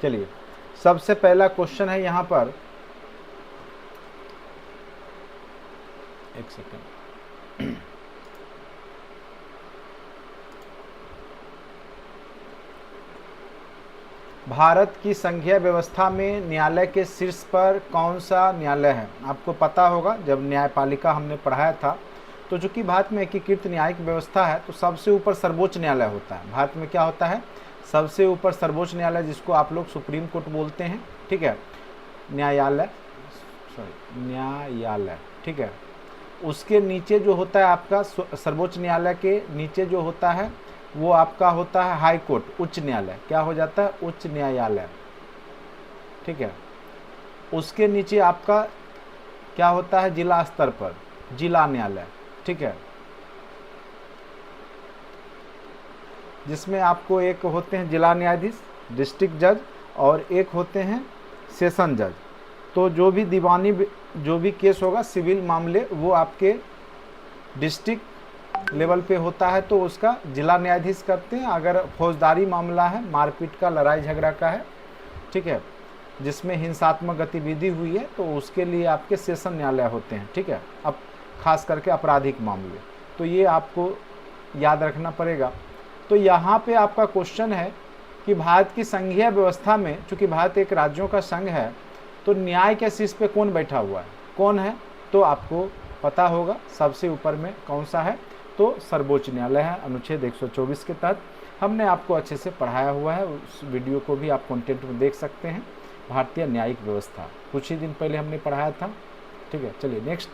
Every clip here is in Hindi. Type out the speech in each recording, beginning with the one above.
चलिए, सबसे पहला क्वेश्चन है यहाँ पर, एक सेकंड, भारत की संघीय व्यवस्था में न्यायालय के शीर्ष पर कौन सा न्यायालय है? आपको पता होगा, जब न्यायपालिका हमने पढ़ाया था तो चूंकि भारत में एकीकृत न्यायिक व्यवस्था है तो सबसे ऊपर सर्वोच्च न्यायालय होता है। भारत में क्या होता है? सबसे ऊपर सर्वोच्च न्यायालय, जिसको आप लोग सुप्रीम कोर्ट बोलते हैं, ठीक है, न्यायालय, ठीक है। उसके नीचे जो होता है आपका, सर्वोच्च न्यायालय के नीचे जो होता है वो आपका होता है हाई कोर्ट, उच्च न्यायालय। क्या हो जाता है? उच्च न्यायालय, ठीक है। उसके नीचे आपका क्या होता है? जिला स्तर पर जिला न्यायालय, ठीक है, जिसमें आपको एक होते हैं जिला न्यायाधीश, डिस्ट्रिक्ट जज, और एक होते हैं सेशन जज। तो जो भी दीवानी, जो भी केस होगा, सिविल मामले, वो आपके डिस्ट्रिक्ट लेवल पे होता है तो उसका जिला न्यायाधीश करते हैं। अगर फौजदारी मामला है, मारपीट का, लड़ाई झगड़ा का है, ठीक है, जिसमें हिंसात्मक गतिविधि हुई है, तो उसके लिए आपके सेशन न्यायालय होते हैं, ठीक है। अब खास करके आपराधिक मामले, तो ये आपको याद रखना पड़ेगा। तो यहाँ पे आपका क्वेश्चन है कि भारत की संघीय व्यवस्था में, चूंकि भारत एक राज्यों का संघ है, तो न्याय के शीर्ष पे कौन बैठा हुआ है? कौन है? तो आपको पता होगा सबसे ऊपर में कौन सा है, तो सर्वोच्च न्यायालय है। अनुच्छेद 124 के तहत हमने आपको अच्छे से पढ़ाया हुआ है, उस वीडियो को भी आप कंटेंट में देख सकते हैं। भारतीय न्यायिक व्यवस्था कुछ ही दिन पहले हमने पढ़ाया था, ठीक है। चलिए नेक्स्ट,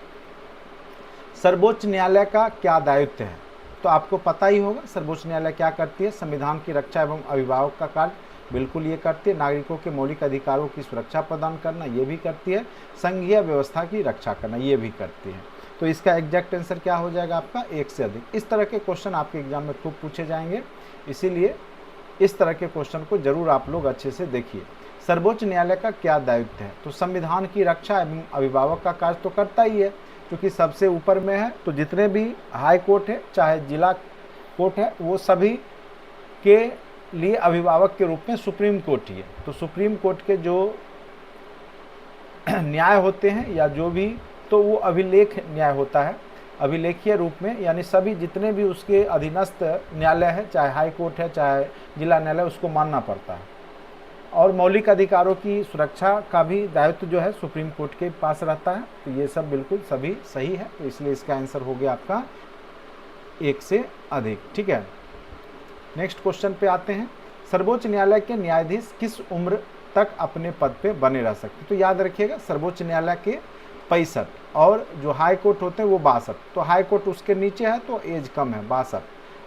सर्वोच्च न्यायालय का क्या दायित्व है? तो आपको पता ही होगा सर्वोच्च न्यायालय क्या करती है। संविधान की रक्षा एवं अभिभावक का कार्य बिल्कुल ये करती है। नागरिकों के मौलिक अधिकारों की सुरक्षा प्रदान करना, ये भी करती है। संघीय व्यवस्था की रक्षा करना, ये भी करती है। तो इसका एग्जैक्ट आंसर क्या हो जाएगा आपका? एक से अधिक। इस तरह के क्वेश्चन आपके एग्जाम में खूब पूछे जाएंगे, इसीलिए इस तरह के क्वेश्चन को जरूर आप लोग अच्छे से देखिए। सर्वोच्च न्यायालय का क्या दायित्व है? तो संविधान की रक्षा एवं अभिभावक का कार्य तो करता ही है, क्योंकि सबसे ऊपर में है। तो जितने भी हाई कोर्ट है, चाहे जिला कोर्ट है, वो सभी के लिए अभिभावक के रूप में सुप्रीम कोर्ट ही है। तो सुप्रीम कोर्ट के जो न्याय होते हैं या जो भी, तो वो अभिलेख न्याय होता है, अभिलेखीय रूप में, यानी सभी जितने भी उसके अधीनस्थ न्यायालय है, चाहे हाई कोर्ट है चाहे जिला न्यायालय, उसको मानना पड़ता है। और मौलिक अधिकारों की सुरक्षा का भी दायित्व जो है सुप्रीम कोर्ट के पास रहता है। तो ये सब बिल्कुल सभी सही है, तो इसलिए इसका आंसर हो गया आपका एक से अधिक, ठीक है। नेक्स्ट क्वेश्चन पे आते हैं। सर्वोच्च न्यायालय के न्यायाधीश किस उम्र तक अपने पद पे बने रह सकते? तो याद रखिएगा, सर्वोच्च न्यायालय के 65, और जो हाई कोर्ट होते हैं वो 62। तो हाई कोर्ट उसके नीचे है तो एज कम है, 62,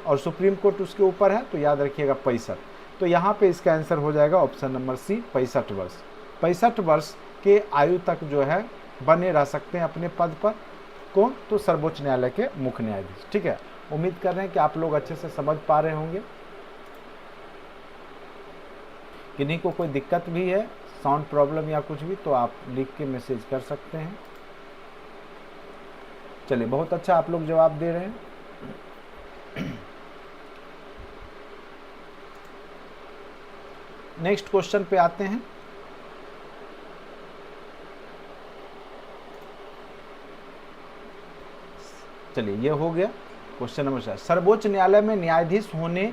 और सुप्रीम कोर्ट उसके ऊपर है, तो याद रखिएगा 65। तो यहाँ पे इसका आंसर हो जाएगा ऑप्शन नंबर सी, 65 वर्ष। 65 वर्ष के आयु तक जो है बने रह सकते हैं अपने पद पर। कौन? तो सर्वोच्च न्यायालय के मुख्य न्यायाधीश, ठीक है। उम्मीद कर रहे हैं कि आप लोग अच्छे से समझ पा रहे होंगे। किन्हीं को कोई दिक्कत भी है, साउंड प्रॉब्लम या कुछ भी, तो आप लिख के मैसेज कर सकते हैं। चलिए, बहुत अच्छा आप लोग जवाब दे रहे हैं। नेक्स्ट क्वेश्चन पे आते हैं। चलिए, ये हो गया क्वेश्चन नंबर 4। सर्वोच्च न्यायालय में न्यायाधीश होने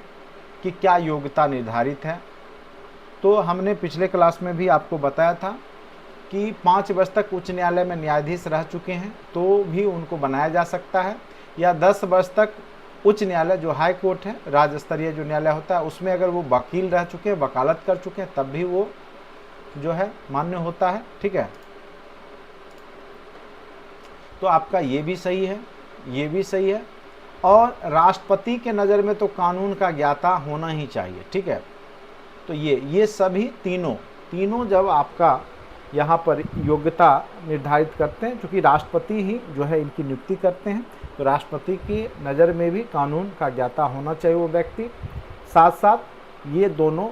की क्या योग्यता निर्धारित है? तो हमने पिछले क्लास में भी आपको बताया था कि 5 वर्ष तक उच्च न्यायालय में न्यायाधीश रह चुके हैं तो भी उनको बनाया जा सकता है, या 10 वर्ष तक उच्च न्यायालय जो हाई कोर्ट है, राज्य स्तरीय जो न्यायालय होता है, उसमें अगर वो वकील रह चुके हैं, वकालत कर चुके हैं, तब भी वो जो है मान्य होता है, ठीक है। तो आपका ये भी सही है, ये भी सही है। और राष्ट्रपति के नज़र में तो कानून का ज्ञाता होना ही चाहिए, ठीक है। तो ये सभी तीनों जब आपका यहाँ पर योग्यता निर्धारित करते हैं, क्योंकि राष्ट्रपति ही जो है इनकी नियुक्ति करते हैं, तो राष्ट्रपति की नज़र में भी कानून का ज्ञाता होना चाहिए वो व्यक्ति। साथ साथ ये दोनों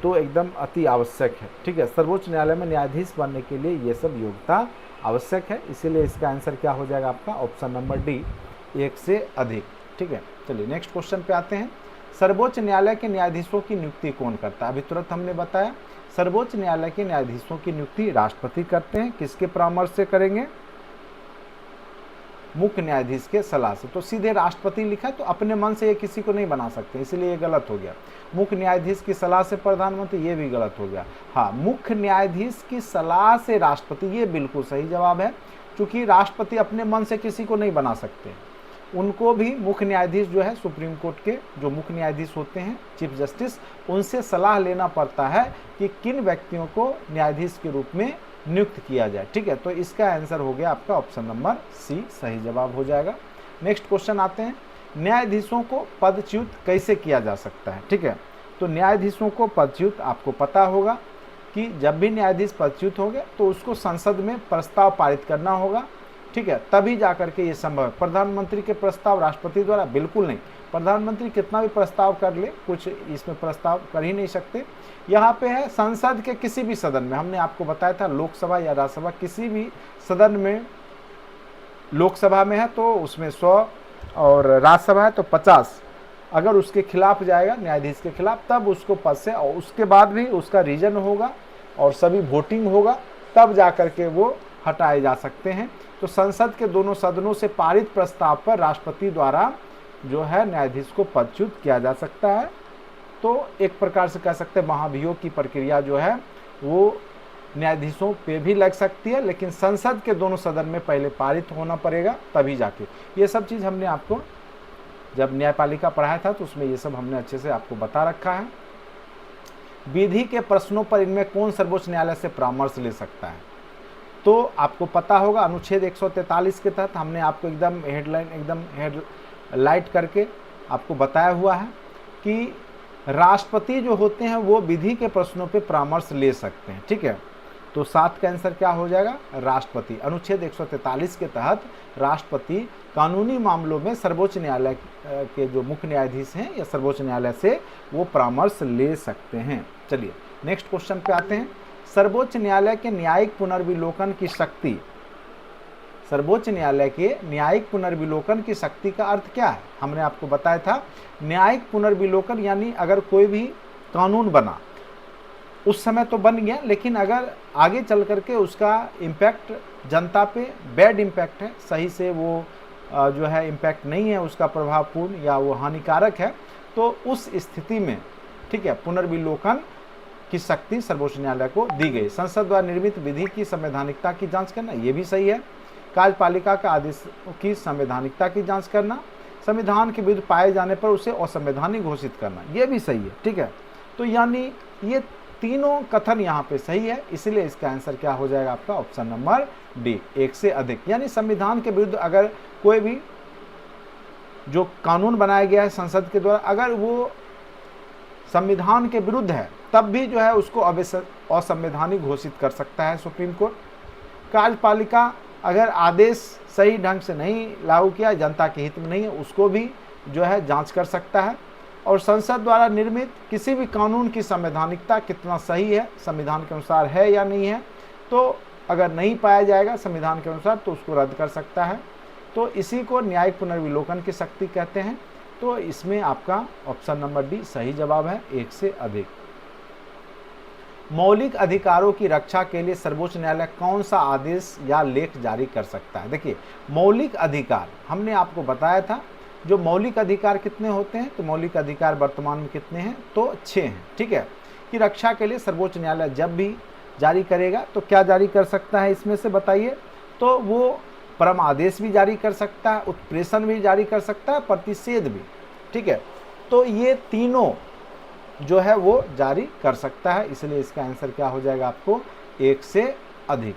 तो एकदम अति आवश्यक है, ठीक है। सर्वोच्च न्यायालय में न्यायाधीश बनने के लिए ये सब योग्यता आवश्यक है, इसीलिए इसका आंसर क्या हो जाएगा आपका? ऑप्शन नंबर डी, 1 से अधिक, ठीक है। चलिए नेक्स्ट क्वेश्चन पे आते हैं। सर्वोच्च न्यायालय के न्यायाधीशों की नियुक्ति कौन करता है? अभी तुरंत हमने बताया, सर्वोच्च न्यायालय के न्यायाधीशों की नियुक्ति राष्ट्रपति करते हैं। किसके परामर्श से करेंगे? मुख्य न्यायाधीश के सलाह से। तो सीधे राष्ट्रपति लिखा, तो अपने मन से ये किसी को नहीं बना सकते, इसलिए ये गलत हो गया। मुख्य न्यायाधीश की सलाह से प्रधानमंत्री, ये भी गलत हो गया। हाँ, मुख्य न्यायाधीश की सलाह से राष्ट्रपति, ये बिल्कुल सही जवाब है, क्योंकि राष्ट्रपति अपने मन से किसी को नहीं बना सकते। उनको भी मुख्य न्यायाधीश जो है, सुप्रीम कोर्ट के जो मुख्य न्यायाधीश होते हैं, चीफ जस्टिस, उनसे सलाह लेना पड़ता है कि किन व्यक्तियों को न्यायाधीश के रूप में नियुक्त किया जाए। ठीक है, तो इसका आंसर हो गया आपका ऑप्शन नंबर सी, सही जवाब हो जाएगा। नेक्स्ट क्वेश्चन आते हैं, न्यायाधीशों को पदच्युत कैसे किया जा सकता है? ठीक है, तो न्यायाधीशों को पदच्युत, आपको पता होगा कि जब भी न्यायाधीश पदच्युत हो गए तो उसको संसद में प्रस्ताव पारित करना होगा। ठीक है, तभी जाकर के ये संभव है। प्रधानमंत्री के प्रस्ताव राष्ट्रपति द्वारा बिल्कुल नहीं, प्रधानमंत्री कितना भी प्रस्ताव कर ले, कुछ इसमें प्रस्ताव कर ही नहीं सकते। यहाँ पे है संसद के किसी भी सदन में, हमने आपको बताया था लोकसभा या राज्यसभा, किसी भी सदन में, लोकसभा में है तो उसमें 100 और राज्यसभा है तो 50, अगर उसके खिलाफ जाएगा, न्यायाधीश के खिलाफ, तब उसको पद से, और उसके बाद भी उसका रीजन होगा और सभी वोटिंग होगा, तब जाकर के वो हटाए जा सकते हैं। तो संसद के दोनों सदनों से पारित प्रस्ताव पर राष्ट्रपति द्वारा जो है न्यायाधीश को पदच्युत किया जा सकता है। तो एक प्रकार से कह सकते हैं महाभियोग की प्रक्रिया जो है वो न्यायाधीशों पे भी लग सकती है, लेकिन संसद के दोनों सदन में पहले पारित होना पड़ेगा, तभी जाके। ये सब चीज़ हमने आपको जब न्यायपालिका पढ़ाया था तो उसमें ये सब हमने अच्छे से आपको बता रखा है। विधि के प्रश्नों पर इनमें कौन सर्वोच्च न्यायालय से परामर्श ले सकता है? तो आपको पता होगा अनुच्छेद 143 के तहत हमने आपको एकदम हेडलाइन, एकदम हेडलाइट करके आपको बताया हुआ है कि राष्ट्रपति जो होते हैं वो विधि के प्रश्नों पे परामर्श ले सकते हैं। ठीक है, तो 7 का आंसर क्या हो जाएगा? राष्ट्रपति। अनुच्छेद 143 के तहत राष्ट्रपति कानूनी मामलों में सर्वोच्च न्यायालय के जो मुख्य न्यायाधीश हैं या सर्वोच्च न्यायालय से वो परामर्श ले सकते हैं। चलिए नेक्स्ट क्वेश्चन पे आते हैं। सर्वोच्च न्यायालय के न्यायिक पुनर्विलोकन की शक्ति, सर्वोच्च न्यायालय के न्यायिक पुनर्विलोकन की शक्ति का अर्थ क्या है? हमने आपको बताया था न्यायिक पुनर्विलोकन यानी अगर कोई भी कानून बना, उस समय तो बन गया, लेकिन अगर आगे चल करके उसका इम्पैक्ट जनता पे बैड इम्पैक्ट है, सही से वो जो है इम्पैक्ट नहीं है, उसका प्रभावपूर्ण या वो हानिकारक है, तो उस स्थिति में ठीक है पुनर्विलोकन की शक्ति सर्वोच्च न्यायालय को दी गई। संसद द्वारा निर्मित विधि की संवैधानिकता की जांच करना, ये भी सही है। कार्यपालिका का आदेश की संवैधानिकता की जांच करना, संविधान के विरुद्ध पाए जाने पर उसे असंवैधानिक घोषित करना, ये भी सही है। ठीक है, तो यानी ये तीनों कथन यहाँ पे सही है, इसलिए इसका आंसर क्या हो जाएगा आपका ऑप्शन नंबर डी, एक से अधिक। यानी संविधान के विरुद्ध अगर कोई भी जो कानून बनाया गया है संसद के द्वारा, अगर वो संविधान के विरुद्ध है, तब भी जो है उसको असंवैधानिक घोषित कर सकता है सुप्रीम कोर्ट। कार्यपालिका अगर आदेश सही ढंग से नहीं लागू किया, जनता के हित में नहीं है, उसको भी जो है जांच कर सकता है। और संसद द्वारा निर्मित किसी भी कानून की संवैधानिकता कितना सही है, संविधान के अनुसार है या नहीं है, तो अगर नहीं पाया जाएगा संविधान के अनुसार तो उसको रद्द कर सकता है। तो इसी को न्यायिक पुनर्विलोकन की शक्ति कहते हैं। तो इसमें आपका ऑप्शन नंबर डी सही जवाब है, एक से अधिक। मौलिक अधिकारों की रक्षा के लिए सर्वोच्च न्यायालय कौन सा आदेश या लेख जारी कर सकता है? देखिए मौलिक अधिकार हमने आपको बताया था, जो मौलिक अधिकार कितने होते हैं, तो मौलिक अधिकार वर्तमान में कितने हैं, तो 6 हैं। ठीक है, कि रक्षा के लिए सर्वोच्च न्यायालय जब भी जारी करेगा तो क्या जारी कर सकता है इसमें से बताइए? तो वो परम आदेश भी जारी कर सकता है, उत्प्रेषण भी जारी कर सकता है, प्रतिषेध भी। ठीक है, तो ये तीनों जो है वो जारी कर सकता है, इसलिए इसका आंसर क्या हो जाएगा आपको एक से अधिक।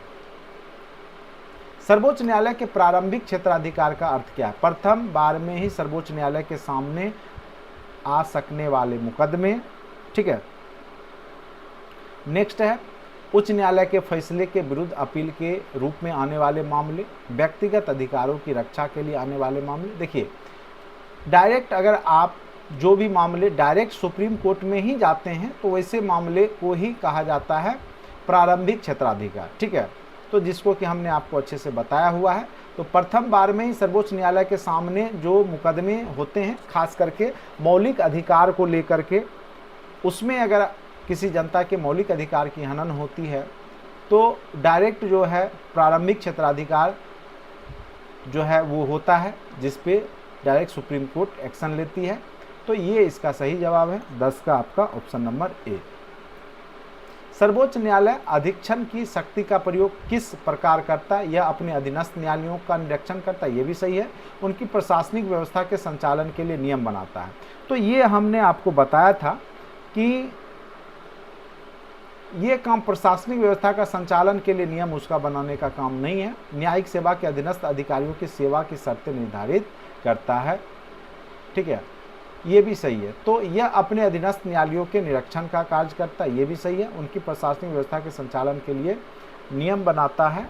सर्वोच्च न्यायालय के प्रारंभिक क्षेत्राधिकार का अर्थ क्या है? प्रथम बार में ही सर्वोच्च न्यायालय के सामने आ सकने वाले मुकदमे। ठीक है, नेक्स्ट है उच्च न्यायालय के फैसले के विरुद्ध अपील के रूप में आने वाले मामले, व्यक्तिगत अधिकारों की रक्षा के लिए आने वाले मामले। देखिए डायरेक्ट अगर आप जो भी मामले डायरेक्ट सुप्रीम कोर्ट में ही जाते हैं तो वैसे मामले को ही कहा जाता है प्रारंभिक क्षेत्राधिकार। ठीक है, तो जिसको कि हमने आपको अच्छे से बताया हुआ है। तो प्रथम बार में ही सर्वोच्च न्यायालय के सामने जो मुकदमे होते हैं, खास करके मौलिक अधिकार को लेकर के, उसमें अगर किसी जनता के मौलिक अधिकार की हनन होती है तो डायरेक्ट जो है प्रारंभिक क्षेत्राधिकार जो है वो होता है, जिस पे डायरेक्ट सुप्रीम कोर्ट एक्शन लेती है। तो ये इसका सही जवाब है 10 का आपका ऑप्शन नंबर ए। सर्वोच्च न्यायालय अधीक्षण की शक्ति का प्रयोग किस प्रकार करता है? यह अपने अधीनस्थ न्यायालयों का निरीक्षण करता है, ये भी सही है। उनकी प्रशासनिक व्यवस्था के संचालन के लिए नियम बनाता है। तो ये हमने आपको बताया था कि ये काम प्रशासनिक व्यवस्था का संचालन के लिए नियम उसका बनाने का काम नहीं है। न्यायिक सेवा के अधीनस्थ अधिकारियों की सेवा की शर्तें निर्धारित करता है, ठीक है, ये भी सही है। तो यह अपने अधीनस्थ न्यायालयों के निरीक्षण का कार्य करता है, ये भी सही है। उनकी प्रशासनिक व्यवस्था के संचालन के लिए नियम बनाता है।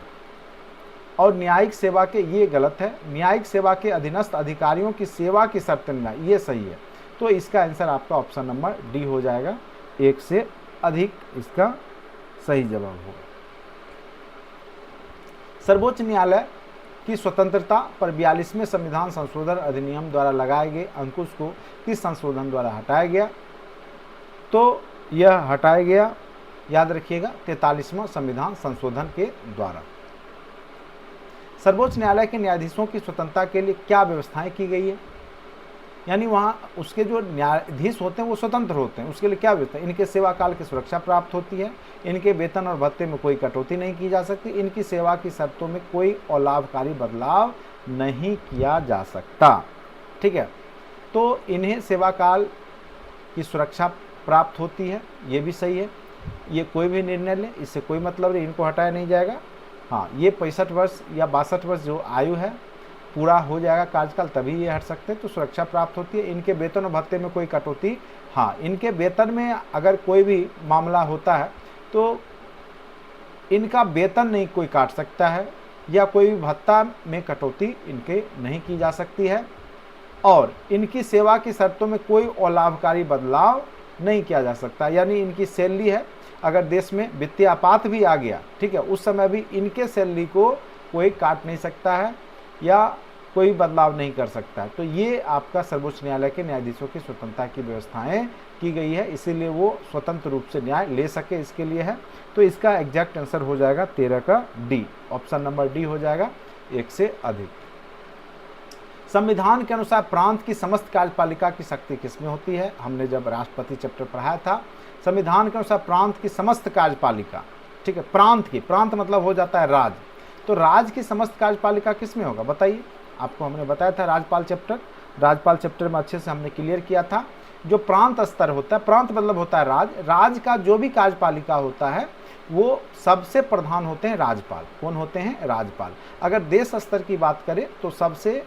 और न्यायिक सेवा के, ये गलत है, न्यायिक सेवा के अधीनस्थ अधिकारियों की सेवा की शर्तें निर्धारित, ये सही है। तो इसका आंसर आपका ऑप्शन नंबर डी हो जाएगा, 1 से अधिक इसका सही जवाब होगा। सर्वोच्च न्यायालय की स्वतंत्रता पर 42वें संविधान संशोधन अधिनियम द्वारा लगाए गए अंकुश को किस संशोधन द्वारा हटाया गया? तो यह हटाया गया, याद रखिएगा, 43वां संविधान संशोधन के द्वारा। सर्वोच्च न्यायालय के न्यायाधीशों की स्वतंत्रता के लिए क्या व्यवस्थाएं की गई है? यानी वहाँ उसके जो न्यायाधीश होते हैं वो स्वतंत्र होते हैं, उसके लिए क्या व्यवस्था? इनके सेवा काल की सुरक्षा प्राप्त होती है, इनके वेतन और भत्ते में कोई कटौती नहीं की जा सकती, इनकी सेवा की शर्तों में कोई अलाभकारी बदलाव नहीं किया जा सकता, ठीक है। तो इन्हें सेवा काल की सुरक्षा प्राप्त होती है, ये भी सही है। ये कोई भी निर्णय ले, इससे कोई मतलब नहीं, इनको हटाया नहीं जाएगा। हाँ, ये 65 वर्ष या 62 वर्ष जो आयु है पूरा हो जाएगा कार्यकाल, तभी ये हट सकते हैं। तो सुरक्षा प्राप्त होती है। इनके वेतन और भत्ते में कोई कटौती, हाँ, इनके वेतन में अगर कोई भी मामला होता है तो इनका वेतन नहीं कोई काट सकता है, या कोई भी भत्ता में कटौती इनके नहीं की जा सकती है, और इनकी सेवा की शर्तों में कोई अलाभकारी बदलाव नहीं किया जा सकता। यानी इनकी सैलरी है, अगर देश में वित्तीय आपात भी आ गया, ठीक है, उस समय भी इनके सैलरी को कोई काट नहीं सकता है या कोई बदलाव नहीं कर सकता है। तो ये आपका सर्वोच्च न्यायालय के न्यायाधीशों की स्वतंत्रता की व्यवस्थाएं की गई है, इसीलिए वो स्वतंत्र रूप से न्याय ले सके, इसके लिए है। तो इसका एग्जैक्ट आंसर हो जाएगा 13 का डी, ऑप्शन नंबर डी हो जाएगा, 1 से अधिक। संविधान के अनुसार प्रांत की समस्त कार्यपालिका की शक्ति किसमें होती है? हमने जब राष्ट्रपति चैप्टर पढ़ाया था, संविधान के अनुसार प्रांत की समस्त कार्यपालिका, ठीक है, प्रांत की, प्रांत मतलब हो जाता है राज्य, तो राज्य की समस्त कार्यपालिका किसमें होगा बताइए? आपको हमने बताया था राजपाल चैप्टर में अच्छे से हमने क्लियर किया था। जो प्रांत स्तर होता है, प्रांत मतलब होता है राज्य का जो भी कार्यपालिका होता है वो सबसे प्रधान होते हैं राजपाल। कौन होते हैं? राजपाल। अगर देश स्तर की बात करें तो सबसे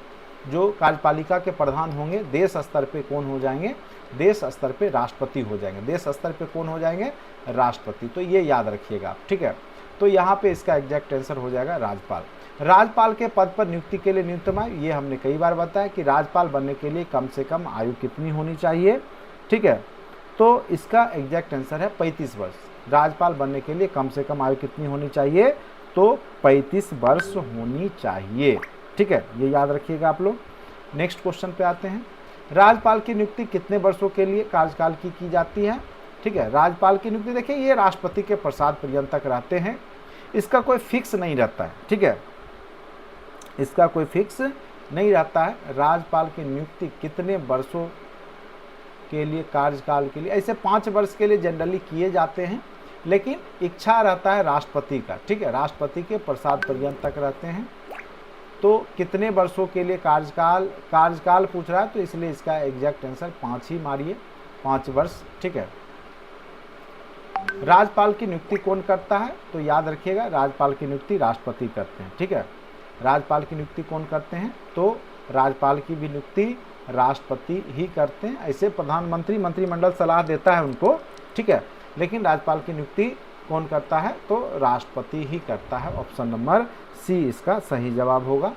जो कार्यपालिका के प्रधान होंगे देश स्तर पे कौन हो जाएंगे? देश स्तर पे राष्ट्रपति हो जाएंगे। देश स्तर पे कौन हो जाएंगे? राष्ट्रपति। तो ये याद रखिएगा आप, ठीक है। तो यहाँ पे इसका एग्जैक्ट आंसर हो जाएगा राजपाल। राजपाल के पद पर नियुक्ति के लिए न्यूनतम आयु, ये हमने कई बार बताया कि राजपाल बनने के लिए कम से कम आयु कितनी होनी चाहिए, ठीक है। तो इसका एग्जैक्ट आंसर है 35 वर्ष। राजपाल बनने के लिए कम से कम आयु कितनी होनी चाहिए? तो 35 वर्ष होनी चाहिए, ठीक है, ये याद रखिएगा आप लोग। नेक्स्ट क्वेश्चन पे आते हैं। राज्यपाल की नियुक्ति कितने वर्षों के लिए कार्यकाल की जाती है? ठीक है, राज्यपाल की नियुक्ति देखिए ये राष्ट्रपति के प्रसाद पर्यंत तक रहते हैं, इसका कोई फिक्स नहीं रहता है, ठीक है, इसका कोई फिक्स नहीं रहता है। राज्यपाल की नियुक्ति कितने वर्षों के लिए कार्यकाल के लिए, ऐसे 5 वर्ष के लिए जनरली किए जाते हैं, लेकिन इच्छा रहता है राष्ट्रपति का, ठीक है, राष्ट्रपति के प्रसाद पर्यंत तक रहते हैं। तो कितने वर्षों के लिए कार्यकाल पूछ रहा है, तो इसलिए इसका एग्जैक्ट आंसर 5 ही मारिए, 5 वर्ष, ठीक है। राज्यपाल की नियुक्ति कौन करता है? तो याद रखिएगा राज्यपाल की नियुक्ति राष्ट्रपति करते हैं, ठीक है। राज्यपाल की नियुक्ति कौन करते हैं? तो राज्यपाल की भी नियुक्ति राष्ट्रपति ही करते हैं। ऐसे प्रधानमंत्री, मंत्रिमंडल सलाह देता है उनको, ठीक है, लेकिन राज्यपाल की नियुक्ति कौन करता है? तो राष्ट्रपति ही करता है। ऑप्शन नंबर सी इसका सही जवाब होगा,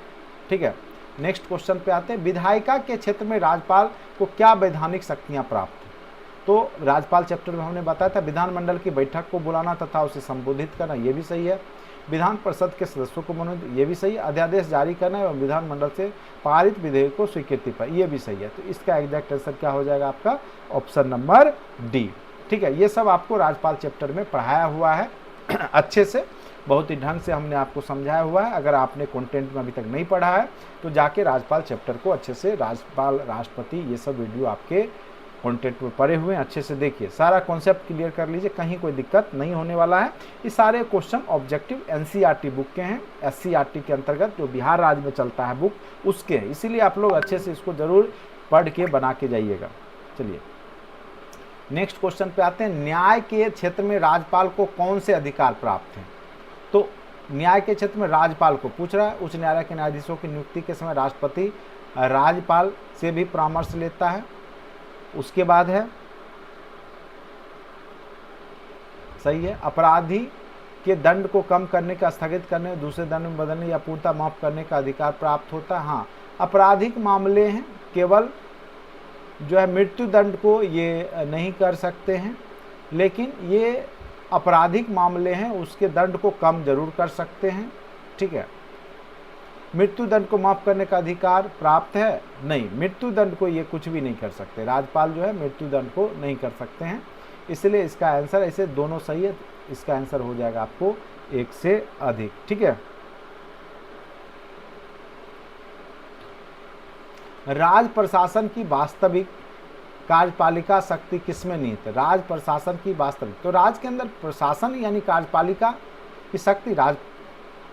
ठीक है। नेक्स्ट क्वेश्चन पे आते हैं। विधायिका के क्षेत्र में राज्यपाल को क्या वैधानिक शक्तियां प्राप्त? तो राज्यपाल चैप्टर में हमने बताया था विधानमंडल की बैठक को बुलाना तथा उसे संबोधित करना, ये भी सही है। विधान परिषद के सदस्यों को मनोनीत, ये भी सही है। अध्यादेश जारी करना एवं विधानमंडल से पारित विधेयक को स्वीकृति पर, ये भी सही है। तो इसका एग्जैक्ट आंसर क्या हो जाएगा आपका ऑप्शन नंबर डी। ठीक है, ये सब आपको राजपाल चैप्टर में पढ़ाया हुआ है अच्छे से, बहुत ही ढंग से हमने आपको समझाया हुआ है। अगर आपने कंटेंट में अभी तक नहीं पढ़ा है तो जाके राजपाल चैप्टर को अच्छे से, राजपाल, राष्ट्रपति, ये सब वीडियो आपके कंटेंट में पढ़े हुए हैं, अच्छे से देखिए, सारा कॉन्सेप्ट क्लियर कर लीजिए, कहीं कोई दिक्कत नहीं होने वाला है। ये सारे क्वेश्चन ऑब्जेक्टिव एनसीईआरटी बुक के हैं, एससीईआरटी के अंतर्गत जो बिहार राज्य में चलता है बुक उसके हैं, इसीलिए आप लोग अच्छे से इसको जरूर पढ़ के बना के जाइएगा। चलिए नेक्स्ट क्वेश्चन पे आते हैं। न्याय के क्षेत्र में राज्यपाल को कौन से अधिकार प्राप्त हैं? तो न्याय के क्षेत्र में राज्यपाल को पूछ रहा है, उच्च न्यायालय के न्यायाधीशों की नियुक्ति के समय राष्ट्रपति राज्यपाल से भी परामर्श लेता है। उसके बाद है, सही है, अपराधी के दंड को कम करने का, स्थगित करने, दूसरे दंड में बदलने या पूर्णतः माफ करने का अधिकार प्राप्त होता है। हाँ, आपराधिक मामले हैं, केवल जो है मृत्यु दंड को ये नहीं कर सकते हैं, लेकिन ये आपराधिक मामले हैं उसके दंड को कम जरूर कर सकते हैं। ठीक है, मृत्यु दंड को माफ करने का अधिकार प्राप्त है? नहीं, मृत्यु दंड को ये कुछ भी नहीं कर सकते, राज्यपाल जो है मृत्यु दंड को नहीं कर सकते हैं, इसलिए इसका आंसर, ऐसे दोनों सही है, इसका आंसर हो जाएगा आपको एक से अधिक। ठीक है, राज्य प्रशासन की वास्तविक कार्यपालिका शक्ति किसमें निहित है? राज्य प्रशासन की वास्तविक, तो राज्य के अंदर प्रशासन यानी कार्यपालिका की शक्ति,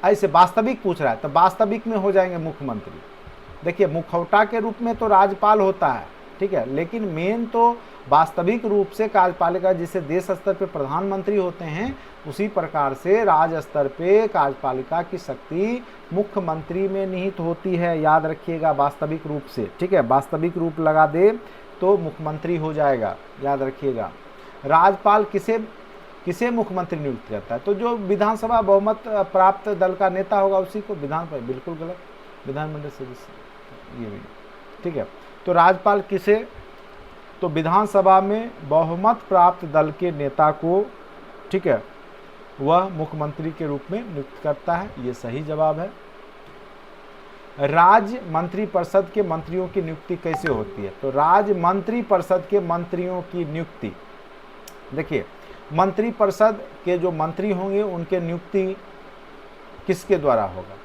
ऐसे वास्तविक पूछ रहा है तो वास्तविक में हो जाएंगे मुख्यमंत्री। देखिए, मुखौटा के रूप में तो राज्यपाल होता है, ठीक है, लेकिन मेन तो वास्तविक रूप से कार्यपालिका, जिसे देश स्तर पे प्रधानमंत्री होते हैं, उसी प्रकार से राज्य स्तर पे कार्यपालिका की शक्ति मुख्यमंत्री में निहित होती है। याद रखिएगा, वास्तविक रूप से। ठीक है, वास्तविक रूप लगा दे तो मुख्यमंत्री हो जाएगा, याद रखिएगा। राज्यपाल किसे मुख्यमंत्री नियुक्त करता है? तो जो विधानसभा बहुमत प्राप्त दल का नेता होगा उसी को। बिल्कुल गलत, विधानमंडल सदस्य ये भी। ठीक है, तो राज्यपाल किसे? तो विधानसभा में बहुमत प्राप्त दल के नेता को, ठीक है, वह मुख्यमंत्री के रूप में नियुक्त करता है, ये सही जवाब है। राज्य मंत्री परिषद के मंत्रियों की नियुक्ति कैसे होती है? तो राज्य मंत्री परिषद के मंत्रियों की नियुक्ति, देखिए, मंत्री परिषद के जो मंत्री होंगे उनके नियुक्ति किसके द्वारा होगा?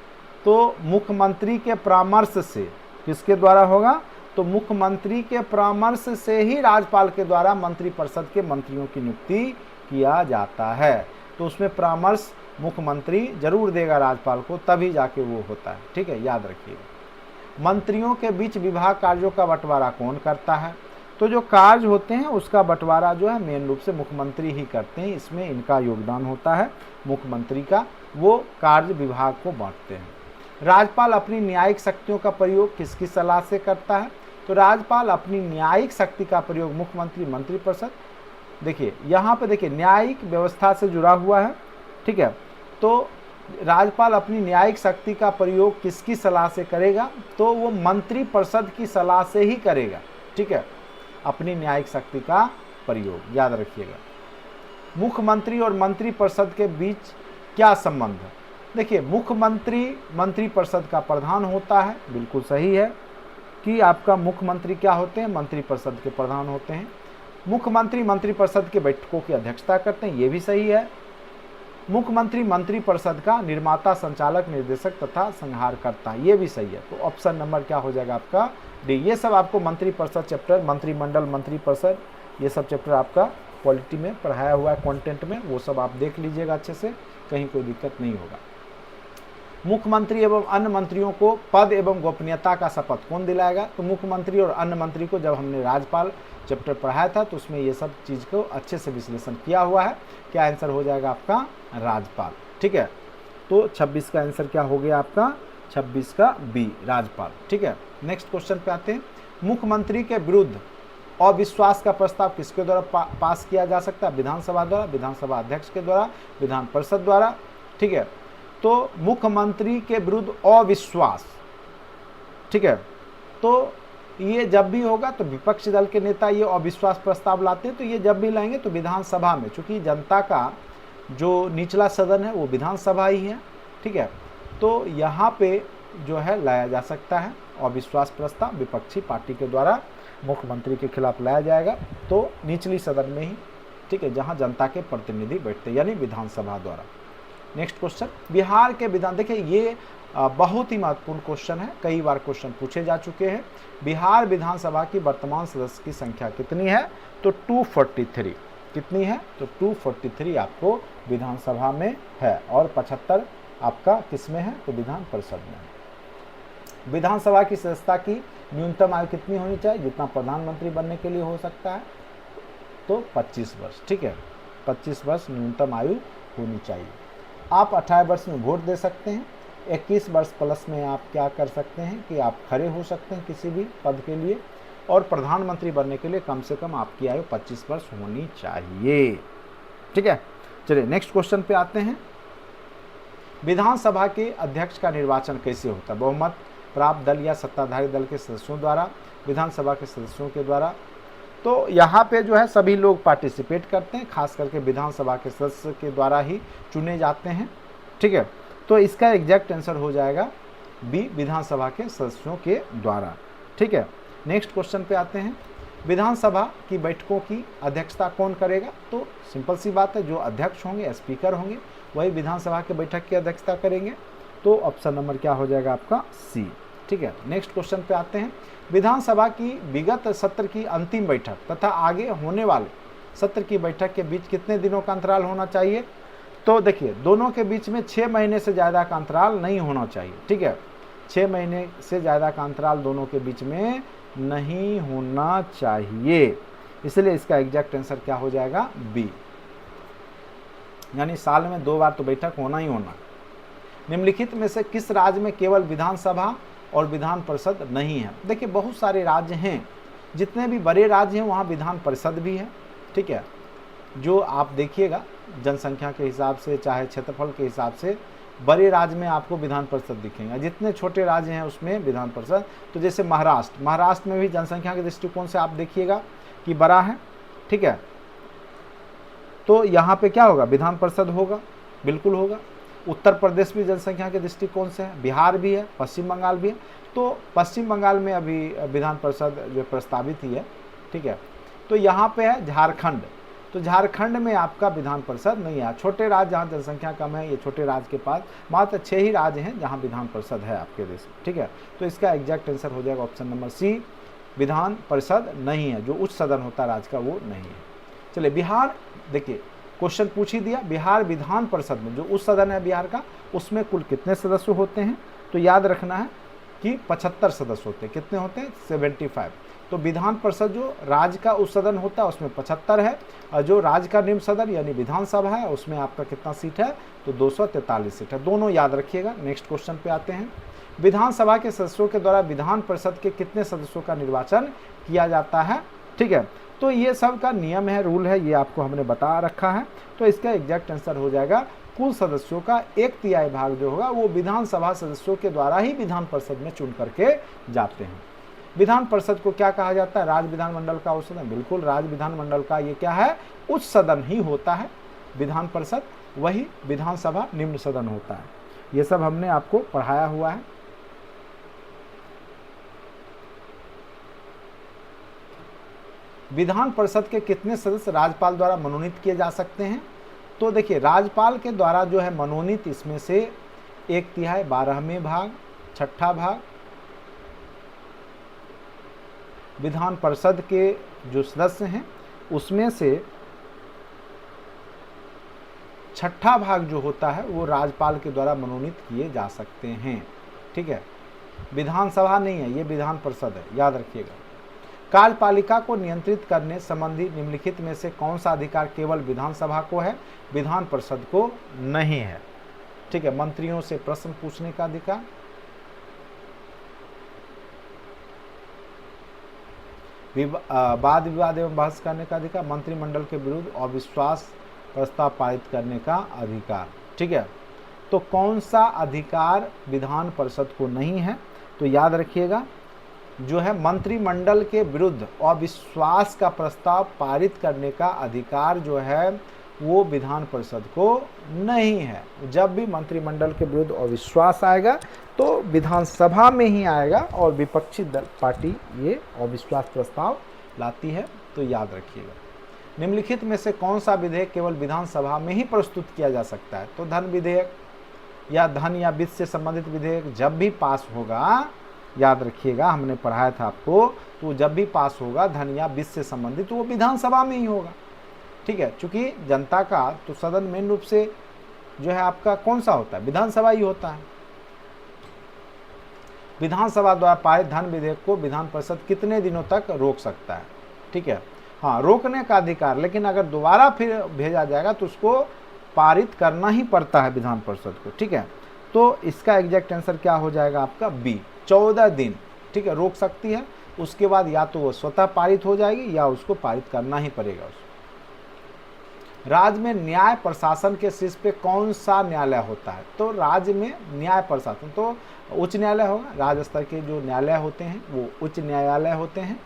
तो मुख्यमंत्री के परामर्श से। किसके द्वारा होगा? तो मुख्यमंत्री के परामर्श से ही राज्यपाल के द्वारा मंत्री परिषद के मंत्रियों की नियुक्ति किया जाता है। तो उसमें परामर्श मुख्यमंत्री जरूर देगा राज्यपाल को, तभी जाके वो होता है। ठीक है, याद रखिएगा। मंत्रियों के बीच विभाग कार्यों का बंटवारा कौन करता है? तो जो कार्य होते हैं उसका बंटवारा जो है मेन रूप से मुख्यमंत्री ही करते हैं, इसमें इनका योगदान होता है मुख्यमंत्री का, वो कार्य विभाग को बांटते हैं। राज्यपाल अपनी न्यायिक शक्तियों का प्रयोग किसकी सलाह से करता है? तो राज्यपाल अपनी न्यायिक शक्ति का प्रयोग मुख्यमंत्री, मंत्रिपरिषद, देखिए यहाँ पे देखिए न्यायिक व्यवस्था से जुड़ा हुआ है। ठीक है, तो राज्यपाल अपनी न्यायिक शक्ति का प्रयोग किसकी सलाह से करेगा? तो वो मंत्रिपरिषद की सलाह से ही करेगा। ठीक है, अपनी न्यायिक शक्ति का प्रयोग, याद रखिएगा। मुख्यमंत्री और मंत्रिपरिषद के बीच क्या संबंध है? देखिए, मुख्यमंत्री मंत्रिपरिषद का प्रधान होता है, बिल्कुल सही है कि आपका मुख्यमंत्री क्या होते हैं? मंत्रिपरिषद के प्रधान होते हैं। मुख्यमंत्री मंत्रिपरिषद के बैठकों की अध्यक्षता करते हैं, ये भी सही है। मुख्यमंत्री मंत्रिपरिषद का निर्माता, संचालक, निर्देशक तथा संहार करता है, ये भी सही है। तो ऑप्शन नंबर क्या हो जाएगा आपका? डी। ये सब आपको मंत्रिपरिषद चैप्टर, मंत्रिमंडल, मंत्रिपरिषद, ये सब चैप्टर आपका पॉलिटी में पढ़ाया हुआ है कंटेंट में, वो सब आप देख लीजिएगा अच्छे से, कहीं कोई दिक्कत नहीं होगा। मुख्यमंत्री एवं अन्य मंत्रियों को पद एवं गोपनीयता का शपथ कौन दिलाएगा? तो मुख्यमंत्री और अन्य मंत्री को, जब हमने राज्यपाल चैप्टर पढ़ाया था तो उसमें ये सब चीज़ को अच्छे से विश्लेषण किया हुआ है। क्या आंसर हो जाएगा आपका? राज्यपाल। ठीक है, तो 26 का आंसर क्या हो गया आपका? 26 का बी, राज्यपाल। ठीक है, नेक्स्ट क्वेश्चन पे आते हैं। मुख्यमंत्री के विरुद्ध अविश्वास का प्रस्ताव किसके द्वारा पास किया जा सकता है? विधानसभा द्वारा, विधानसभा अध्यक्ष के द्वारा, विधान परिषद द्वारा। ठीक है, तो मुख्यमंत्री के विरुद्ध अविश्वास, ठीक है, तो ये जब भी होगा तो विपक्षी दल के नेता ये अविश्वास प्रस्ताव लाते हैं, तो ये जब भी लाएंगे तो विधानसभा में, चूंकि जनता का जो निचला सदन है वो विधानसभा ही है, ठीक है। तो यहाँ पे जो है लाया जा सकता है अविश्वास प्रस्ताव विपक्षी पार्टी के द्वारा मुख्यमंत्री के खिलाफ लाया जाएगा, तो निचली सदन में ही, ठीक है, जहाँ जनता के प्रतिनिधि बैठते यानी विधानसभा द्वारा। नेक्स्ट क्वेश्चन, बिहार के विधान, देखिए ये बहुत ही महत्वपूर्ण क्वेश्चन है, कई बार क्वेश्चन पूछे जा चुके हैं। बिहार विधानसभा की वर्तमान सदस्य की संख्या कितनी है? तो 243। कितनी है? तो 243 आपको विधानसभा में है और 75 आपका किस में है? तो विधान परिषद में है। विधानसभा की सदस्यता की न्यूनतम आयु कितनी होनी चाहिए? जितना प्रधानमंत्री बनने के लिए हो सकता है, तो 25 वर्ष, ठीक है, 25 वर्ष न्यूनतम आयु होनी चाहिए। आप 18 वर्ष में वोट दे सकते हैं। 21 वर्ष प्लस में आप क्या कर सकते हैं कि आप खड़े हो सकते हैं किसी भी पद के लिए, और प्रधानमंत्री बनने के लिए कम से कम आपकी आयु 25 वर्ष होनी चाहिए, ठीक है। चलिए नेक्स्ट क्वेश्चन पे आते हैं। विधानसभा के अध्यक्ष का निर्वाचन कैसे होता है? बहुमत प्राप्त दल या सत्ताधारी दल के सदस्यों द्वारा, विधानसभा के सदस्यों के द्वारा। तो यहाँ पे जो है सभी लोग पार्टिसिपेट करते हैं, खास करके विधानसभा के सदस्य के द्वारा ही चुने जाते हैं, ठीक है। तो इसका एग्जैक्ट आंसर हो जाएगा बी, विधानसभा के सदस्यों के द्वारा, ठीक है। नेक्स्ट क्वेश्चन पे आते हैं। विधानसभा की बैठकों की अध्यक्षता कौन करेगा? तो सिंपल सी बात है, जो अध्यक्ष होंगे, स्पीकर होंगे, वही विधानसभा के बैठक की अध्यक्षता करेंगे। तो ऑप्शन नंबर क्या हो जाएगा आपका? सी, ठीक है। नेक्स्ट क्वेश्चन पे आते हैं। विधानसभा की विगत सत्र की अंतिम बैठक तथा आगे होने वाले सत्र की बैठक के बीच कितने दिनों का अंतराल होना चाहिए? तो देखिए दोनों के बीच में 6 महीने से ज़्यादा का अंतराल नहीं होना चाहिए, ठीक है। 6 महीने से ज़्यादा का अंतराल दोनों के बीच में नहीं होना चाहिए, इसलिए इसका एग्जैक्ट आंसर क्या हो जाएगा? बी, यानी साल में 2 बार तो बैठक होना ही होना। निम्नलिखित में से किस राज्य में केवल विधानसभा और विधान परिषद नहीं है? देखिए बहुत सारे राज्य हैं, जितने भी बड़े राज्य हैं वहाँ विधान परिषद भी है, ठीक है। जो आप देखिएगा जनसंख्या के हिसाब से चाहे क्षेत्रफल के हिसाब से बड़े राज्य में आपको विधान परिषद दिखेगा, जितने छोटे राज्य हैं उसमें विधान परिषद। तो जैसे महाराष्ट्र में भी जनसंख्या के दृष्टिकोण से आप देखिएगा कि बड़ा है, ठीक है। तो यहाँ पे क्या होगा? विधान परिषद होगा, बिल्कुल होगा। उत्तर प्रदेश भी जनसंख्या के दृष्टिकोण से है, बिहार भी है, पश्चिम बंगाल भी है। तो पश्चिम बंगाल में अभी विधान परिषद जो प्रस्तावित ही है, ठीक है। तो यहाँ पे है झारखंड, तो झारखंड में आपका विधान परिषद नहीं है। छोटे राज्य जहाँ जनसंख्या कम है, ये छोटे राज्य के पास मात्र 6 ही राज्य हैं जहाँ विधान परिषद है आपके देश में, ठीक है। तो इसका एग्जैक्ट आंसर हो जाएगा option number C, Vidhan Parishad नहीं है, जो उच्च सदन होता है राज्य का वो नहीं है। चलिए बिहार, देखिए क्वेश्चन पूछ ही दिया, बिहार विधान परिषद में जो उच्च सदन है बिहार का, उसमें कुल कितने सदस्य होते हैं? तो याद रखना है कि 75 सदस्य होते हैं। कितने होते हैं? 75। तो विधान परिषद जो राज्य का उच्च सदन होता है उसमें 75 है, और जो राज्य का निम्न सदन यानी विधानसभा है उसमें आपका कितना सीट है? तो 243 सीट है। दोनों याद रखिएगा। नेक्स्ट क्वेश्चन पे आते हैं। विधानसभा के सदस्यों के द्वारा विधान परिषद के कितने सदस्यों का निर्वाचन किया जाता है? ठीक है, तो ये सब का नियम है, रूल है, ये आपको हमने बता रखा है। तो इसका एग्जैक्ट आंसर हो जाएगा कुल सदस्यों का 1/3 भाग जो होगा वो विधानसभा सदस्यों के द्वारा ही विधान परिषद में चुन करके जाते हैं। विधान परिषद को क्या कहा जाता है? राज्य विधानमंडल का उच्च सदन। बिल्कुल, राज्य विधानमंडल का ये क्या है? उच्च सदन ही होता है विधान परिषद, वही विधानसभा निम्न सदन होता है। ये सब हमने आपको पढ़ाया हुआ है। विधान परिषद के कितने सदस्य राज्यपाल द्वारा मनोनीत किए जा सकते हैं? तो देखिए राज्यपाल के द्वारा जो है मनोनीत, इसमें से 1/3 12वें भाग, 6ठा भाग विधान परिषद के जो सदस्य हैं उसमें से 6ठा भाग जो होता है वो राज्यपाल के द्वारा मनोनीत किए जा सकते हैं। ठीक है, विधानसभा नहीं है, ये विधान परिषद है, याद रखिएगा। कार्यपालिका को नियंत्रित करने संबंधी निम्नलिखित में से कौन सा अधिकार केवल विधानसभा को है, विधान परिषद को नहीं है? ठीक है, मंत्रियों से प्रश्न पूछने का अधिकार, वाद विवाद एवं बहस करने का अधिकार, मंत्रिमंडल के विरुद्ध अविश्वास प्रस्ताव पारित करने का अधिकार। ठीक है, तो कौन सा अधिकार विधान परिषद को नहीं है? तो याद रखिएगा, जो है मंत्रिमंडल के विरुद्ध अविश्वास का प्रस्ताव पारित करने का अधिकार जो है वो विधान परिषद को नहीं है। जब भी मंत्रिमंडल के विरुद्ध अविश्वास आएगा तो विधानसभा में ही आएगा और विपक्षी दल पार्टी ये अविश्वास प्रस्ताव लाती है, तो याद रखिएगा। निम्नलिखित में से कौन सा विधेयक केवल विधानसभा में ही प्रस्तुत किया जा सकता है? तो धन विधेयक या धन या वित्त से संबंधित विधेयक जब भी पास होगा, याद रखिएगा हमने पढ़ाया था आपको, तो जब भी पास होगा धन या वित्त से संबंधित तो वो विधानसभा में ही होगा। ठीक है, चूंकि जनता का तो सदन मेन रूप से जो है आपका कौन सा होता है? विधानसभा ही होता है। विधानसभा द्वारा पारित धन विधेयक को विधान परिषद कितने दिनों तक रोक सकता है? ठीक है, हाँ, रोकने का अधिकार, लेकिन अगर दोबारा फिर भेजा जाएगा तो उसको पारित करना ही पड़ता है विधान परिषद को। ठीक है, तो इसका एग्जैक्ट आंसर क्या हो जाएगा आपका? बी, 14 दिन। ठीक है, रोक सकती है, उसके बाद या तो वो स्वतः पारित हो जाएगी या उसको पारित करना ही पड़ेगा उसको। राज्य में न्याय प्रशासन के शीर्ष पे कौन सा न्यायालय होता है? तो राज्य में न्याय प्रशासन तो उच्च न्यायालय होगा। राज्य स्तर के जो न्यायालय होते हैं वो उच्च न्यायालय होते हैं।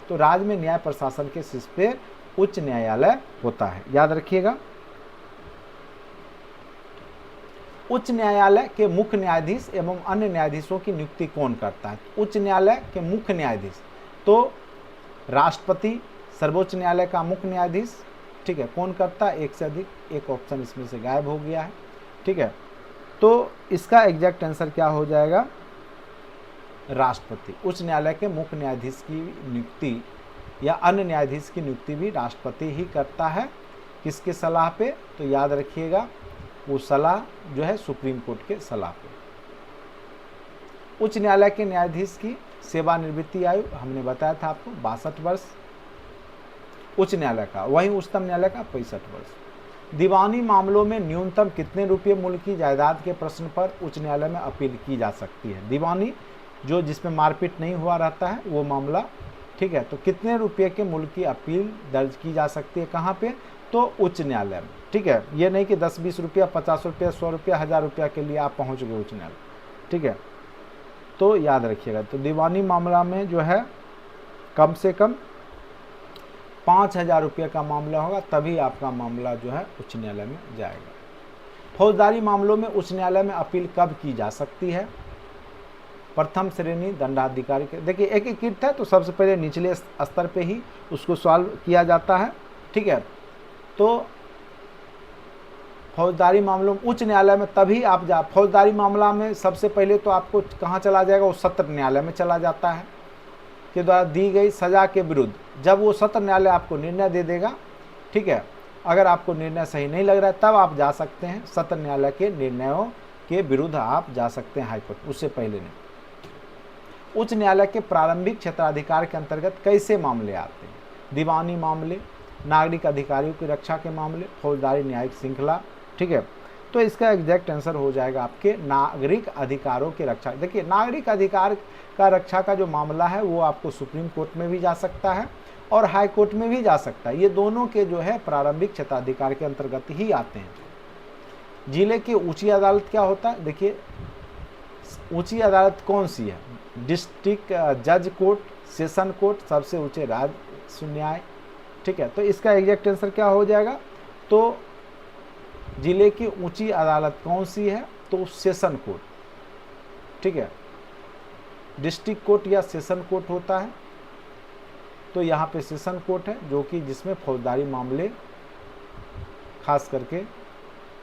तो राज्य में न्याय प्रशासन के शीर्ष पे उच्च न्यायालय होता है, याद रखिएगा। उच्च न्यायालय के मुख्य न्यायाधीश एवं अन्य न्यायाधीशों की नियुक्ति कौन करता है? उच्च न्यायालय के मुख्य न्यायाधीश तो राष्ट्रपति, सर्वोच्च न्यायालय का मुख्य न्यायाधीश। ठीक है, कौन करता है? एक से अधिक, एक ऑप्शन इसमें से गायब हो गया है। ठीक है, तो इसका एग्जैक्ट आंसर क्या हो जाएगा? राष्ट्रपति। उच्च न्यायालय के मुख्य न्यायाधीश की नियुक्ति या अन्य न्यायाधीश की नियुक्ति भी राष्ट्रपति ही करता है। किसके सलाह पे? तो याद रखिएगा वो सलाह जो है सुप्रीम कोर्ट के सलाह पे। उच्च न्यायालय के न्यायाधीश की सेवानिवृत्ति आयु हमने बताया था आपको 62 वर्ष उच्च न्यायालय का, वहीं उच्चतम न्यायालय का 65 वर्ष। दीवानी मामलों में न्यूनतम कितने रुपये मूल्य की जायदाद के प्रश्न पर उच्च न्यायालय में अपील की जा सकती है? दीवानी जो जिसमें मारपीट नहीं हुआ रहता है वो मामला। ठीक है, तो कितने रुपये के मूल्य की अपील दर्ज की जा सकती है? कहाँ पे? तो उच्च न्यायालय में। ठीक है, ये नहीं कि 10-20 रुपया, 50 रुपया, 100 रुपया, 1000 रुपया के लिए आप पहुँच गए उच्च न्यायालय। ठीक है, तो याद रखिएगा। तो दीवानी मामला में जो है कम से कम 5000 रुपये का मामला होगा, तभी आपका मामला जो है उच्च न्यायालय में जाएगा। फौजदारी मामलों में उच्च न्यायालय में अपील कब की जा सकती है? प्रथम श्रेणी दंडाधिकारी के, देखिए एकीकृत है तो सबसे पहले निचले स्तर पे ही उसको सॉल्व किया जाता है। ठीक है, तो फौजदारी मामलों में उच्च न्यायालय में तभी आप फौजदारी मामला में सबसे पहले तो आपको कहाँ चला जाएगा? वो सत्र न्यायालय में चला जाता है के द्वारा दी गई सजा के विरुद्ध। जब वो सत्र न्यायालय आपको निर्णय दे देगा, ठीक है, अगर आपको निर्णय सही नहीं लग रहा है तब आप जा सकते हैं सत्र न्यायालय के निर्णयों के विरुद्ध आप जा सकते हैं हाईकोर्ट, उससे पहले नहीं। उच्च न्यायालय के प्रारंभिक क्षेत्राधिकार के अंतर्गत कैसे मामले आते हैं? दीवानी मामले, नागरिक अधिकारियों की रक्षा के मामले, फौजदारी न्यायिक श्रृंखला। ठीक है, तो इसका एग्जैक्ट आंसर हो जाएगा आपके नागरिक अधिकारों की रक्षा। देखिए नागरिक अधिकार का रक्षा का जो मामला है वो आपको सुप्रीम कोर्ट में भी जा सकता है और हाई कोर्ट में भी जा सकता है। ये दोनों के जो है प्रारंभिक क्षेत्राधिकार के अंतर्गत ही आते हैं। जिले की ऊंची अदालत क्या होता है? देखिए ऊंची अदालत कौन सी है? डिस्ट्रिक्ट जज कोर्ट, सेशन कोर्ट, सबसे ऊंचे राजस्व न्याय। ठीक है, तो इसका एग्जैक्ट आंसर क्या हो जाएगा? तो जिले की ऊंची अदालत कौन सी है? तो सेशन कोर्ट। ठीक है, डिस्ट्रिक्ट कोर्ट या सेशन कोर्ट होता है, तो यहाँ पे सेशन कोर्ट है जो कि जिसमें फौजदारी मामले खास करके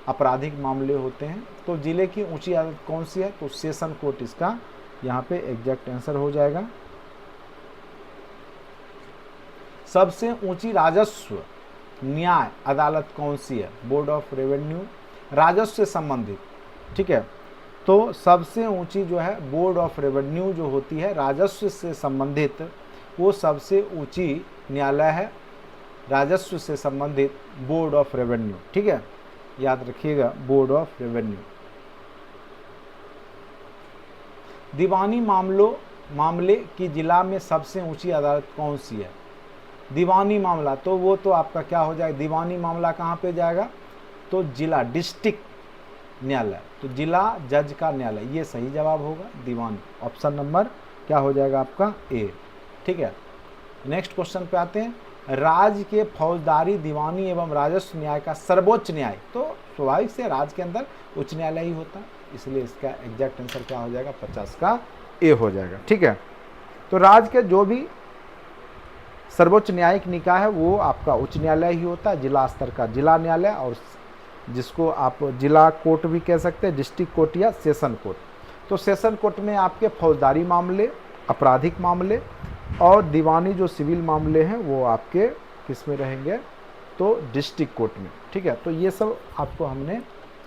आपराधिक मामले होते हैं। तो जिले की ऊंची अदालत कौन सी है? तो सेशन कोर्ट इसका यहाँ पे एग्जैक्ट आंसर हो जाएगा। सबसे ऊंची राजस्व न्याय अदालत कौन सी है? बोर्ड ऑफ रेवेन्यू, राजस्व से संबंधित। ठीक है, तो सबसे ऊंची जो है बोर्ड ऑफ रेवेन्यू जो होती है राजस्व से संबंधित, वो सबसे ऊंची न्यायालय है राजस्व से संबंधित, बोर्ड ऑफ रेवेन्यू। ठीक है, याद रखिएगा बोर्ड ऑफ रेवेन्यू। दीवानी मामले की जिला में सबसे ऊंची अदालत कौन सी है? दीवानी मामला तो वो तो आपका क्या हो जाएगा? दीवानी मामला कहाँ पे जाएगा? तो जिला डिस्ट्रिक्ट न्यायालय, तो जिला जज का न्यायालय, ये सही जवाब होगा दीवानी। ऑप्शन नंबर क्या हो जाएगा आपका? ए। ठीक है, नेक्स्ट क्वेश्चन पे आते हैं। राज्य के फौजदारी, दीवानी एवं राजस्व न्याय का सर्वोच्च न्याय। तो स्वाभाविक से राज्य के अंदर उच्च न्यायालय ही होता है, इसलिए इसका एग्जैक्ट आंसर क्या हो जाएगा, 50 का ए हो जाएगा। ठीक है, तो राज्य के जो भी सर्वोच्च न्यायिक निकाय है वो आपका उच्च न्यायालय ही होता है, जिला स्तर का जिला न्यायालय, और जिसको आप जिला कोर्ट भी कह सकते हैं, डिस्ट्रिक्ट कोर्ट या सेशन कोर्ट। तो सेशन कोर्ट में आपके फौजदारी मामले, आपराधिक मामले और दीवानी जो सिविल मामले हैं वो आपके किस में रहेंगे, तो डिस्ट्रिक्ट कोर्ट में। ठीक है, तो ये सब आपको हमने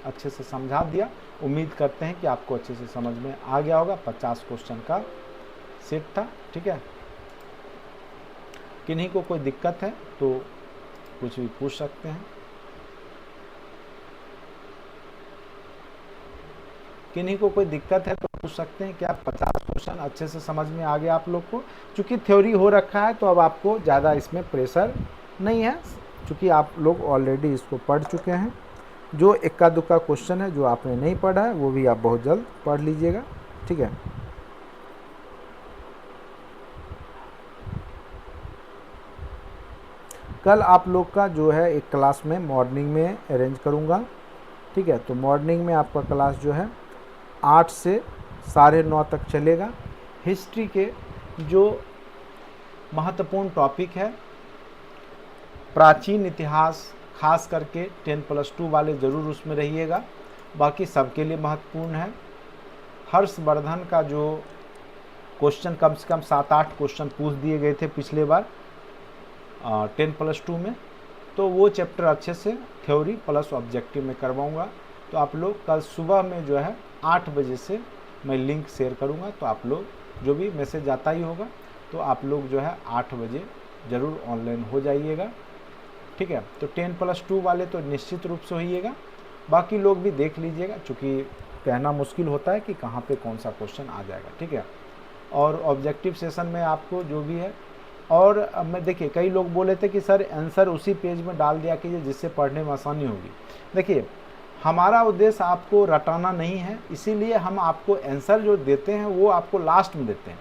अच्छे से समझा दिया। उम्मीद करते हैं कि आपको अच्छे से समझ में आ गया होगा। 50 क्वेश्चन का सेट था। ठीक है, किन्हीं को कोई दिक्कत है तो कुछ भी पूछ सकते हैं। किन्हीं को कोई दिक्कत है तो पूछ सकते हैं। क्या 50 क्वेश्चन अच्छे से समझ में आ गया आप लोग को? चूँकि थ्योरी हो रखा है तो अब आपको ज़्यादा इसमें प्रेशर नहीं है, चूँकि आप लोग ऑलरेडी इसको पढ़ चुके हैं। जो इक्का दुक्का क्वेश्चन है जो आपने नहीं पढ़ा है वो भी आप बहुत जल्द पढ़ लीजिएगा। ठीक है, कल आप लोग का जो है एक क्लास में मॉर्निंग में अरेंज करूँगा। ठीक है, तो मॉर्निंग में आपका क्लास जो है 8 से 9:30 तक चलेगा। हिस्ट्री के जो महत्वपूर्ण टॉपिक है, प्राचीन इतिहास, खास करके 10+2 वाले ज़रूर उसमें रहिएगा, बाकी सबके लिए महत्वपूर्ण है। हर्षवर्धन का जो क्वेश्चन कम से कम 7-8 क्वेश्चन पूछ दिए गए थे पिछले बार 10+2 में, तो वो चैप्टर अच्छे से थ्योरी प्लस ऑब्जेक्टिव में करवाऊंगा। तो आप लोग कल सुबह में जो है 8 बजे से मैं लिंक शेयर करूंगा, तो आप लोग जो भी मैसेज आता ही होगा तो आप लोग जो है 8 बजे ज़रूर ऑनलाइन हो जाइएगा। ठीक है, तो 10+2 वाले तो निश्चित रूप से होइएगा, बाकी लोग भी देख लीजिएगा, चूँकि कहना मुश्किल होता है कि कहाँ पे कौन सा क्वेश्चन आ जाएगा। ठीक है, और ऑब्जेक्टिव सेशन में आपको जो भी है, और मैं देखिए कई लोग बोले थे कि सर आंसर उसी पेज में डाल दिया कीजिए जिससे पढ़ने में आसानी होगी। देखिए हमारा उद्देश्य आपको रटाना नहीं है, इसीलिए हम आपको आंसर जो देते हैं वो आपको लास्ट में देते हैं।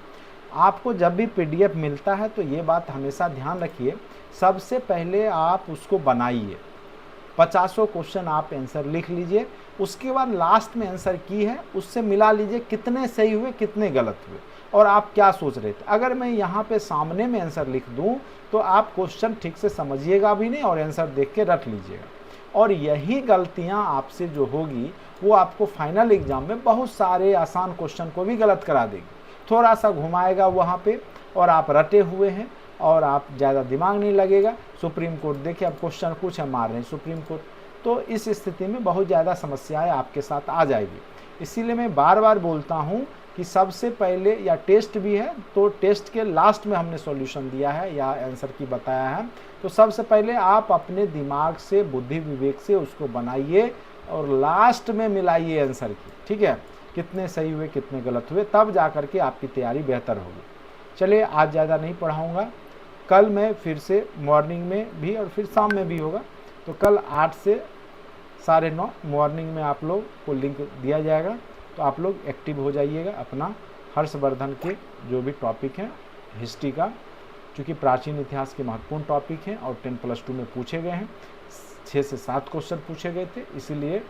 आपको जब भी PDF मिलता है तो ये बात हमेशा ध्यान रखिए, सबसे पहले आप उसको बनाइए, 50 क्वेश्चन आप आंसर लिख लीजिए, उसके बाद लास्ट में आंसर की है उससे मिला लीजिए कितने सही हुए कितने गलत हुए और आप क्या सोच रहे थे। अगर मैं यहाँ पे सामने में आंसर लिख दूँ तो आप क्वेश्चन ठीक से समझिएगा भी नहीं और आंसर देख के रट लीजिएगा, और यही गलतियाँ आपसे जो होगी वो आपको फाइनल एग्जाम में बहुत सारे आसान क्वेश्चन को भी गलत करा देगी। थोड़ा सा घुमाएगा वहाँ पे और आप रटे हुए हैं और आप ज़्यादा दिमाग नहीं लगेगा। सुप्रीम कोर्ट देखिए, अब क्वेश्चन कुछ है मार रहे हैं सुप्रीम कोर्ट, तो इस स्थिति में बहुत ज़्यादा समस्याएं आपके साथ आ जाएगी। इसीलिए मैं बार बार बोलता हूँ कि सबसे पहले, या टेस्ट भी है तो टेस्ट के लास्ट में हमने सॉल्यूशन दिया है या आंसर की बताया है, तो सबसे पहले आप अपने दिमाग से, बुद्धि विवेक से उसको बनाइए और लास्ट में मिलाइए आंसर की। ठीक है, कितने सही हुए कितने गलत हुए, तब जा कर के आपकी तैयारी बेहतर होगी। चलिए आज ज़्यादा नहीं पढ़ाऊँगा, कल मैं फिर से मॉर्निंग में भी और फिर शाम में भी होगा, तो कल 8 से 9:30 मॉर्निंग में आप लोग को लिंक दिया जाएगा, तो आप लोग एक्टिव हो जाइएगा अपना। हर्षवर्धन के जो भी टॉपिक हैं हिस्ट्री का, चूँकि प्राचीन इतिहास के महत्वपूर्ण टॉपिक हैं और 10+2 में पूछे गए हैं, 6 से 7 क्वेश्चन पूछे गए थे, इसीलिए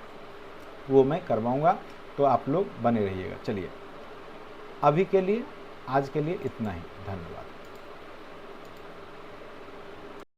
वो मैं करवाऊँगा, तो आप लोग बने रहिएगा। चलिए अभी के लिए, आज के लिए इतना ही, धन्यवाद।